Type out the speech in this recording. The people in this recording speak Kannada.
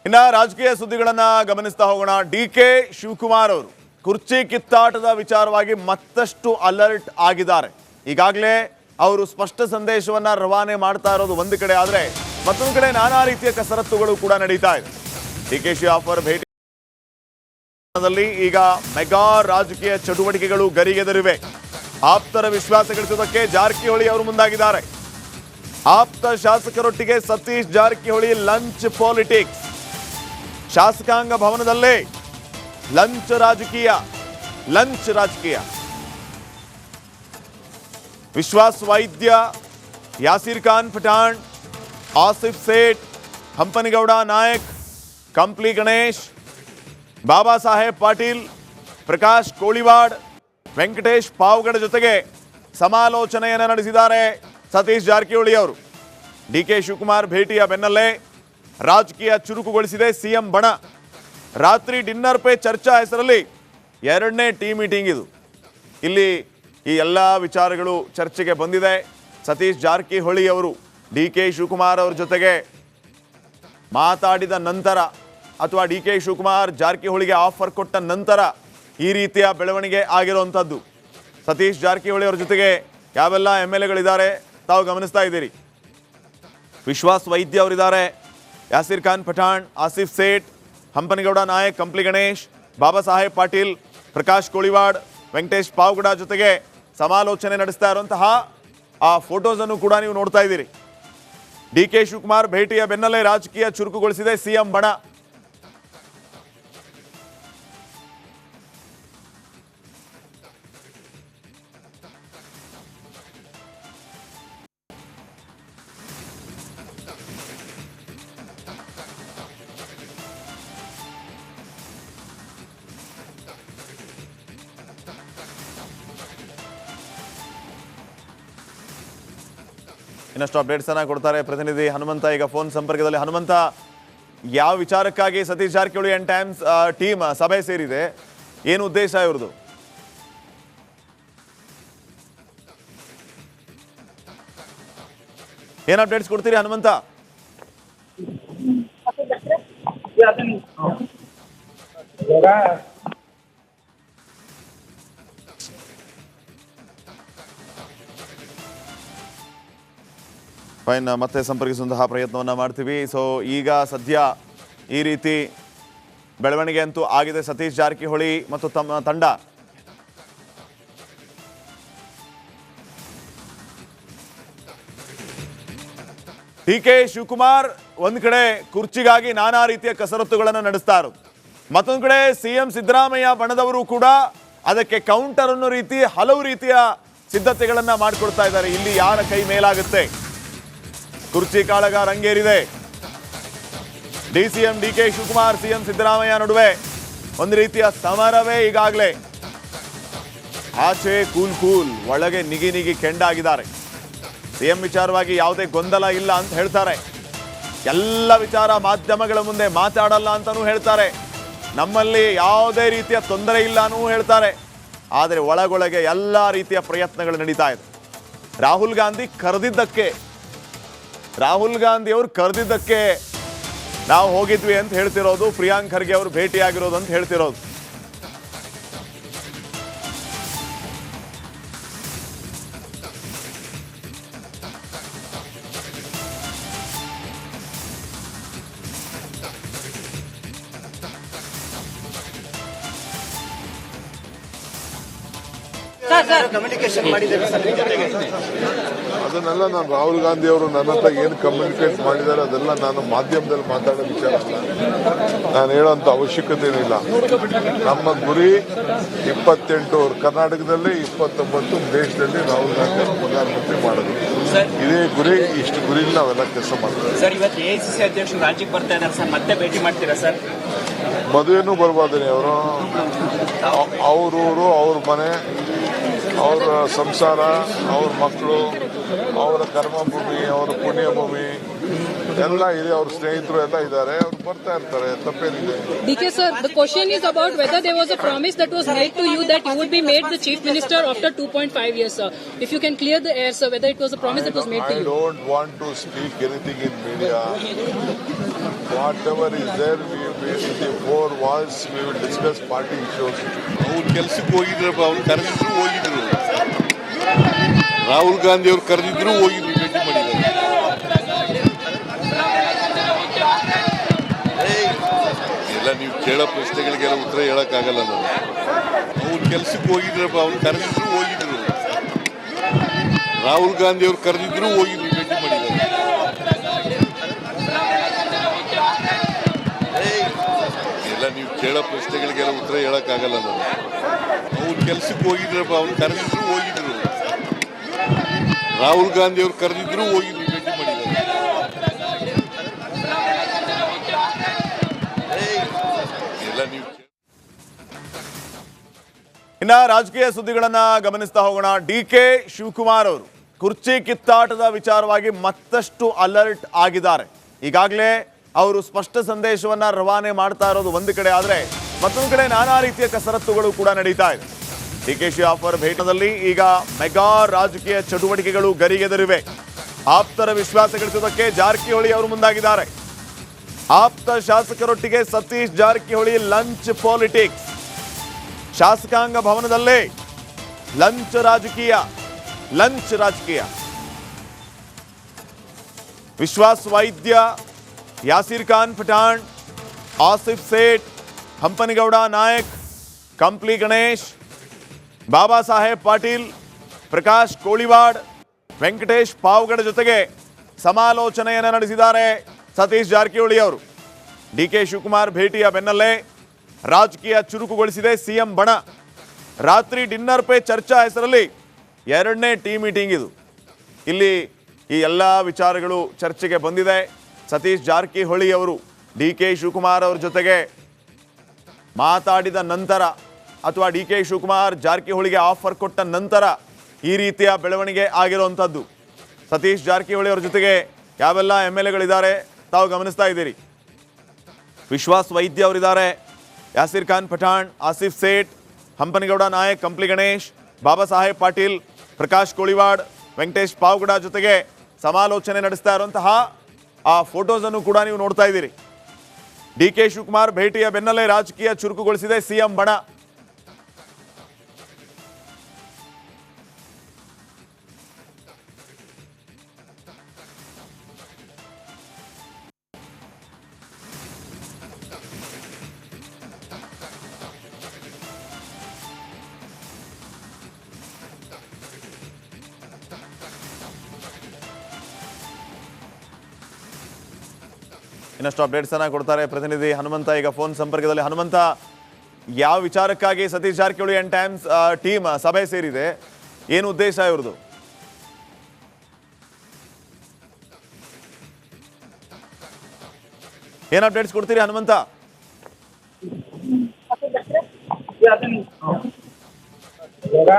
ಇನ್ನ ರಾಜಕೀಯ ಸುದ್ದಿಗಳನ್ನ ಗಮನಿಸ್ತಾ ಹೋಗೋಣ. ಡಿಕೆ ಶಿವಕುಮಾರ್ ಅವರು ಕುರ್ಚಿ ಕಿತ್ತಾಟದ ವಿಚಾರವಾಗಿ ಮತ್ತಷ್ಟು ಅಲರ್ಟ್ ಆಗಿದ್ದಾರೆ. ಈಗಾಗಲೇ ಅವರು ಸ್ಪಷ್ಟ ಸಂದೇಶವನ್ನ ರವಾನೆ ಮಾಡ್ತಾ ಇರೋದು ಒಂದು ಕಡೆ ಆದ್ರೆ, ಮತ್ತೊಂದು ಕಡೆ ನಾನಾ ರೀತಿಯ ಕಸರತ್ತುಗಳು ಕೂಡ ನಡೀತಾ ಇದೆ. ಡಿಕೆಶಿ ಆಫರ್ ಭೇಟಿ ಈಗ ಮೆಗಾ ರಾಜಕೀಯ ಚಟುವಟಿಕೆಗಳು ಗರಿಗೆದರಿವೆ. ಆಪ್ತರ ವಿಶ್ವಾಸ ಗಳಿಸುವುದಕ್ಕೆ ಜಾರಕಿಹೊಳಿ ಅವರು ಮುಂದಾಗಿದ್ದಾರೆ. ಆಪ್ತ ಶಾಸಕರೊಟ್ಟಿಗೆ ಸತೀಶ್ ಜಾರಕಿಹೊಳಿ ಲಂಚ್ ಪಾಲಿಟಿಕ್ಸ್. ಶಾಸಕಾಂಗ ಭವನದಲ್ಲೇ ಲಂಚ್ ರಾಜಕೀಯ. ವಿಶ್ವಾಸ್ ವೈದ್ಯ, ಯಾಸಿರ್ ಖಾನ್ ಪಠಾಣ್, ಆಸಿಫ್ ಸೇಠ್, ಹಂಪನಗೌಡ ನಾಯಕ್, ಕಂಪ್ಲಿ ಗಣೇಶ್, ಬಾಬಾ ಸಾಹೇಬ್ ಪಾಟೀಲ್, ಪ್ರಕಾಶ್ ಕೋಳಿವಾಡ್, ವೆಂಕಟೇಶ್ ಪಾವಗಡ ಜೊತೆಗೆ ಸಮಾಲೋಚನೆಯನ್ನು ನಡೆಸಿದ್ದಾರೆ ಸತೀಶ್ ಜಾರಕಿಹೊಳಿ ಅವರು. ಡಿಕೆ ಶಿವಕುಮಾರ್ ಭೇಟಿಯ ಬೆನ್ನಲ್ಲೇ ರಾಜಕೀಯ ಚುರುಕುಗೊಳಿಸಿದೆ ಸಿಎಂ ಬಣ. ರಾತ್ರಿ ಡಿನ್ನರ್ ಪೇ ಚರ್ಚಾ ಹೆಸರಲ್ಲಿ 2ನೇ ಟೀಮ್ ಮೀಟಿಂಗ್ ಇದು. ಇಲ್ಲಿ ಈ ಎಲ್ಲ ವಿಚಾರಗಳು ಚರ್ಚೆಗೆ ಬಂದಿದೆ. ಸತೀಶ್ ಜಾರಕಿಹೊಳಿ ಅವರು ಡಿಕೆ ಶಿವಕುಮಾರ್ ಅವರ ಜೊತೆಗೆ ಮಾತಾಡಿದ ನಂತರ ಅಥವಾ ಡಿಕೆ ಶಿವಕುಮಾರ್ ಜಾರಕಿಹೊಳಿಗೆ ಆಫರ್ ಕೊಟ್ಟ ನಂತರ ಈ ರೀತಿಯ ಬೆಳವಣಿಗೆ ಆಗಿರುವಂಥದ್ದು. ಸತೀಶ್ ಜಾರಕಿಹೊಳಿ ಅವರ ಜೊತೆಗೆ ಯಾವೆಲ್ಲ MLAಗಳಿದ್ದಾರೆ ತಾವು ಗಮನಿಸ್ತಾ ಇದ್ದೀರಿ. ವಿಶ್ವಾಸ್ ವೈದ್ಯ ಅವರಿದ್ದಾರೆ, ಯಾಸಿರ್ ಖಾನ್ ಪಠಾಣ್, ಆಸಿಫ್ ಸೇಠ್, ಹಂಪನಗೌಡ ನಾಯಕ್, ಕಂಪ್ಲಿ ಗಣೇಶ್, ಬಾಬಾ ಸಾಹೇಬ್ ಪಾಟೀಲ್, ಪ್ರಕಾಶ್ ಕೋಳಿವಾಡ್, ವೆಂಕಟೇಶ್ ಪಾವಗಡ ಜೊತೆಗೆ ಸಮಾಲೋಚನೆ ನಡೆಸ್ತಾ ಇರುವಂತಹ ಆ ಫೋಟೋಸನ್ನು ಕೂಡ ನೀವು ನೋಡ್ತಾ ಇದ್ದೀರಿ. ಡಿಕೆ ಶಿವಕುಮಾರ್ ಭೇಟಿಯ ಬೆನ್ನಲ್ಲೇ ರಾಜಕೀಯ ಚುರುಕುಗೊಳಿಸಿದೆ ಸಿಎಂ ಬಣ. ಇನ್ನಷ್ಟು ಅಪ್ಡೇಟ್ಸ್ ಅನ್ನ ಕೊಡ್ತಾರೆ ಪ್ರತಿನಿಧಿ ಹನುಮಂತ ಈಗ ಫೋನ್ ಸಂಪರ್ಕದಲ್ಲಿ. ಹನುಮಂತ, ಯಾವ ವಿಚಾರಕ್ಕಾಗಿ ಸತೀಶ್ ಜಾರಕಿಹೊಳಿ ಅಂಡ್ ಟೀಮ್ ಸಭೆ ಸೇರಿದೆ? ಏನು ಉದ್ದೇಶ ಇವ್ರದ್ದು? ಏನ್ ಅಪ್ಡೇಟ್ಸ್ ಕೊಡ್ತೀರಿ ಹನುಮಂತ? ಫೈನ್, ಮತ್ತೆ ಸಂಪರ್ಕಿಸುವಂತಹ ಪ್ರಯತ್ನವನ್ನು ಮಾಡ್ತೀವಿ. ಸೊ ಈಗ ಸದ್ಯ ಈ ರೀತಿ ಬೆಳವಣಿಗೆ ಅಂತೂ ಆಗಿದೆ ಸತೀಶ್ ಜಾರಕಿಹೊಳಿ ಮತ್ತು ತಮ್ಮ ತಂಡ. ಡಿಕೆ ಶಿವಕುಮಾರ್ ಒಂದ್ ಕಡೆ ಕುರ್ಚಿಗಾಗಿ ನಾನಾ ರೀತಿಯ ಕಸರತ್ತುಗಳನ್ನು ನಡೆಸ್ತಾ ಇರೋದು, ಮತ್ತೊಂದು ಕಡೆ ಸಿಎಂ ಸಿದ್ದರಾಮಯ್ಯ ಬಣದವರು ಕೂಡ ಅದಕ್ಕೆ ಕೌಂಟರ್ ಅನ್ನೋ ರೀತಿ ಹಲವು ರೀತಿಯ ಸಿದ್ಧತೆಗಳನ್ನ ಮಾಡಿಕೊಡ್ತಾ ಇದ್ದಾರೆ. ಇಲ್ಲಿ ಯಾರ ಕೈ ಮೇಲಾಗುತ್ತೆ? ಕುರ್ಚಿ ಕಾಳಗ ರಂಗೇರಿದೆ. DCM DK Shivakumar, CM Siddaramaiah ನಡುವೆ ಒಂದು ರೀತಿಯ ಸಮರವೇ ಈಗಾಗಲೇ. ಆಚೆ ಕೂಲ್, ಒಳಗೆ ನಿಗಿ ಕೆಂಡಾಗಿದ್ದಾರೆ. ಸಿಎಂ ವಿಚಾರವಾಗಿ ಯಾವುದೇ ಗೊಂದಲ ಇಲ್ಲ ಅಂತ ಹೇಳ್ತಾರೆ. ಎಲ್ಲ ವಿಚಾರ ಮಾಧ್ಯಮಗಳ ಮುಂದೆ ಮಾತಾಡಲ್ಲ ಅಂತಲೂ ಹೇಳ್ತಾರೆ. ನಮ್ಮಲ್ಲಿ ಯಾವುದೇ ರೀತಿಯ ತೊಂದರೆ ಇಲ್ಲ ಅನ್ನೂ ಹೇಳ್ತಾರೆ. ಆದರೆ ಒಳಗೊಳಗೆ ಎಲ್ಲ ರೀತಿಯ ಪ್ರಯತ್ನಗಳು ನಡೀತಾ ಇದೆ. ರಾಹುಲ್ ಗಾಂಧಿ ಅವರು ಕರೆದಿದ್ದಕ್ಕೆ ನಾವು ಹೋಗಿದ್ವಿ ಅಂತ ಹೇಳ್ತಿರೋದು, ಪ್ರಿಯಾಂಕ್ ಖರ್ಗೆ ಅವರು ಭೇಟಿಯಾಗಿರೋದು ಅಂತ ಹೇಳ್ತಿರೋದು. ಅದನ್ನೆಲ್ಲ ನಾನು ರಾಹುಲ್ ಗಾಂಧಿ ಅವರು ನನ್ನ ಹತ್ರ ಏನು ಕಮ್ಯುನಿಕೇಟ್ ಮಾಡಿದ್ದಾರೆ ಅದೆಲ್ಲ ನಾನು ಮಾಧ್ಯಮದಲ್ಲಿ ಮಾತಾಡೋ ವಿಚಾರ ಅಲ್ಲ, ನಾನು ಹೇಳೋಂಥ ಅವಶ್ಯಕತೆ ಏನಿಲ್ಲ. ನಮ್ಮ ಗುರಿ 28 ಕರ್ನಾಟಕದಲ್ಲಿ 29 ದೇಶದಲ್ಲಿ ರಾಹುಲ್ ಗಾಂಧಿ ಅವರು ಪ್ರಧಾನಮಂತ್ರಿ ಮಾಡೋದು. ಇದೇ ಗುರಿ, ಇಷ್ಟು ಗುರಿ ನಾವೆಲ್ಲ ಕೆಲಸ ಮಾಡ್ತೀವಿ. ಸರ್, ಇವತ್ತು ಎಐಸಿಸಿ ಅಧ್ಯಕ್ಷರು ರಾಜ್ಯಕ್ಕೆ ಬರ್ತಾ ಇದ್ದಾರೆ ಸರ್, ಮತ್ತೆ ಭೇಟಿ ಮಾಡ್ತೀರಾ ಸರ್? ಮದುವೆನೂ ಬರ್ಬೋದೇನೆ ಅವರು, ಅವ್ರೂರು, ಅವ್ರ ಮನೆ, ಅವರ ಸಂಸಾರ, ಅವ್ರ ಮಕ್ಕಳು, ಅವರ ಕರ್ಮಭೂಮಿ, ಅವರ ಪುಣ್ಯಭೂಮಿ, ಎಲ್ಲ ಇದೆ, ಅವ್ರ ಸ್ನೇಹಿತರು ಎಲ್ಲ ಇದ್ದಾರೆ, ಅವ್ರು ಬರ್ತಾ ಇರ್ತಾರೆ, ತಪ್ಪೇನಿದೆ. DK sir, the question is about whether there was a promise that was made to you that you would be made the chief minister after 2.5 years, sir. If you can clear the air, sir, whether it was a promise that was made to I you. don't want to speak anything in media. Whatever is there, in the four walls, we will discuss party issues. ಅವ್ರು ಕೆಲ್ಸಕ್ಕೆ ಹೋಗಿದ್ರಪ್ಪ, ಅವ್ರು ಕರೆದಿದ್ರು ಹೋಗಿದ್ರು. ರಾಹುಲ್ ಗಾಂಧಿ ಅವ್ರು ಕರೆದಿದ್ರು ಹೋಗಿದ್ರು, ಭೇಟಿ ಮಾಡಿದ್ದಾರೆ. ಎಲ್ಲ ನೀವು ಕೇಳೋ ಪ್ರಶ್ನೆಗಳಿಗೆಲ್ಲ ಉತ್ತರ ಹೇಳಕ್ಕಾಗಲ್ಲ ನಾವು. ಅವ್ರು ಕೆಲ್ಸಕ್ಕೆ ಹೋಗಿದ್ರಪ್ಪ, ಅವ್ರು ಕರೆದಿದ್ರು ಹೋಗಿದ್ರು. ರಾಹುಲ್ ಗಾಂಧಿ ಅವ್ರು ಕರೆದಿದ್ರು ಹೋಗಿದ್ರು, ಭೇಟಿ ಮಾಡಿದ್ದಾರೆ. ಎಲ್ಲ ನೀವು ಕೇಳೋ ಪ್ರಶ್ನೆಗಳಿಗೆಲ್ಲ ಉತ್ತರ ಹೇಳಕ್ಕಾಗಲ್ಲ ನಾವು. ಅವ್ರು ಕೆಲ್ಸಕ್ಕೆ ಹೋಗಿದ್ರಪ್ಪ, ಅವ್ರು ಕರೆದಿದ್ರು ಹೋಗಿದ್ರು. ರಾಹುಲ್ ಗಾಂಧಿ ಅವ್ರು ಕರೆದಿದ್ರು ಹೋಗಿದ್ರು, ಭೇಟಿ ಮಾಡಿದ್ದಾರೆ. ಎಲ್ಲ ನೀವು ಇನ್ನ ರಾಜಕೀಯ ಸುದ್ದಿಗಳನ್ನ ಗಮನಿಸ್ತಾ ಹೋಗೋಣ. DK ಶಿವಕುಮಾರ್ ಅವರು ಕುರ್ಚಿ ಕಿತ್ತಾಟದ ವಿಚಾರವಾಗಿ ಮತ್ತಷ್ಟು ಅಲರ್ಟ್ ಆಗಿದ್ದಾರೆ. ಈಗಾಗಲೇ ಅವರು ಸ್ಪಷ್ಟ ಸಂದೇಶವನ್ನ ರವಾನೆ ಮಾಡ್ತಾ ಇರೋದು ಒಂದು ಕಡೆ ಆದ್ರೆ, ಮತ್ತೊಂದು ಕಡೆ ನಾನಾ ರೀತಿಯ ಕಸರತ್ತುಗಳು ಕೂಡ ನಡೀತಾ ಇದೆ. DK ಆಫರ್ ಭೇಟದಲ್ಲಿ ಈಗ ಮೆಗಾ ರಾಜಕೀಯ ಚಟುವಟಿಕೆಗಳು ಗರಿಗೆದರಿವೆ. ಆಪ್ತರ ವಿಶ್ವಾಸ ಗಳಿಸುವುದಕ್ಕೆ ಜಾರಕಿಹೊಳಿ ಅವರು ಮುಂದಾಗಿದ್ದಾರೆ. ಆಪ್ತ ಶಾಸಕರೊಟ್ಟಿಗೆ ಸತೀಶ್ ಜಾರಕಿಹೊಳಿ ಲಂಚ್ ಪಾಲಿಟಿಕ್ಸ್. ಶಾಸಕಾಂಗ ಭವನದಲ್ಲೇ ಲಂಚ್ ರಾಜಕೀಯ. ವಿಶ್ವಾಸ್ ವೈದ್ಯ, ಯಾಸೀರ್ ಖಾನ್ ಪಠಾಣ್, ಆಸಿಫ್ ಸೇಠ್, ಹಂಪನಗೌಡ ನಾಯಕ್, ಕಂಪ್ಲಿ ಗಣೇಶ್, ಬಾಬಾ ಸಾಹೇಬ್ ಪಾಟೀಲ್, ಪ್ರಕಾಶ್ ಕೋಳಿವಾಡ್, ವೆಂಕಟೇಶ್ ಪಾವಗಡ ಜೊತೆಗೆ ಸಮಾಲೋಚನೆಯನ್ನು ನಡೆಸಿದ್ದಾರೆ ಸತೀಶ್ ಜಾರಕಿಹೊಳಿ ಅವರು. DK ಶಿವಕುಮಾರ್ ಭೇಟಿಯ ಬೆನ್ನಲ್ಲೇ ರಾಜಕೀಯ ಚುರುಕುಗೊಳಿಸಿದೆ ಸಿಎಂ ಬಣ. ರಾತ್ರಿ ಡಿನ್ನರ್ ಪೇ ಚರ್ಚಾ ಹೆಸರಲ್ಲಿ 2ನೇ ಟೀ ಮೀಟಿಂಗ್ ಇದು. ಇಲ್ಲಿ ಈ ಎಲ್ಲ ವಿಚಾರಗಳು ಚರ್ಚೆಗೆ ಬಂದಿದೆ. ಸತೀಶ್ ಜಾರಕಿಹೊಳಿ ಅವರು DK ಶಿವಕುಮಾರ್ ಅವ್ರ ಜೊತೆಗೆ ಮಾತಾಡಿದ ನಂತರ ಅಥವಾ DK ಶಿವಕುಮಾರ್ ಜಾರಕಿಹೊಳಿಗೆ ಆಫರ್ ಕೊಟ್ಟ ನಂತರ ಈ ರೀತಿಯ ಬೆಳವಣಿಗೆ ಆಗಿರುವಂಥದ್ದು. ಸತೀಶ್ ಜಾರಕಿಹೊಳಿ ಅವರ ಜೊತೆಗೆ ಯಾವೆಲ್ಲ MLAಗಳಿದ್ದಾರೆ ತಾವು ಗಮನಿಸ್ತಾ ಇದ್ದೀರಿ. ವಿಶ್ವಾಸ್ ವೈದ್ಯ ಅವರಿದ್ದಾರೆ, ಯಾಸೀರ್ ಖಾನ್ ಪಠಾಣ್, ಆಸಿಫ್ ಸೇಠ್, ಹಂಪನಗೌಡ ನಾಯಕ್, ಕಂಪ್ಲಿ ಗಣೇಶ್, ಬಾಬಾ ಸಾಹೇಬ್ ಪಾಟೀಲ್, ಪ್ರಕಾಶ್ ಕೋಳಿವಾಡ್, ವೆಂಕಟೇಶ್ ಪಾವಗಡ ಜೊತೆಗೆ ಸಮಾಲೋಚನೆ ನಡೆಸ್ತಾ ಇರುವಂತಹ ಆ ಫೋಟೋಸ್ ಅನ್ನು ಕೂಡ ನೀವು ನೋಡ್ತಾ ಇದ್ದೀರಿ. DK ಶಿವಕುಮಾರ್ ಭೇಟಿಯ ಬೆನ್ನಲ್ಲೇ ರಾಜಕೀಯ ಚುರುಕುಗೊಳಿಸಿದೆ ಸಿಎಂ ಬಣ. ಇನ್ನಷ್ಟು ಅಪ್ಡೇಟ್ಸ್ ಅನ್ನ ಕೊಡ್ತಾರೆ ಪ್ರತಿನಿಧಿ ಹನುಮಂತ. ಈಗ ಫೋನ್ ಸಂಪರ್ಕದಲ್ಲಿ. ಹನುಮಂತ, ಯಾವ ವಿಚಾರಕ್ಕಾಗಿ ಸತೀಶ್ ಜಾರಕಿಹೊಳಿ ಅಂಡ್ ಟೀಮ್ ಸಭೆ ಸೇರಿದೆ? ಏನು ಉದ್ದೇಶ ಇವ್ರದ್ದು? ಏನ್ ಅಪ್ಡೇಟ್ಸ್ ಕೊಡ್ತೀರಿ ಹನುಮಂತ? ಇವಾಗ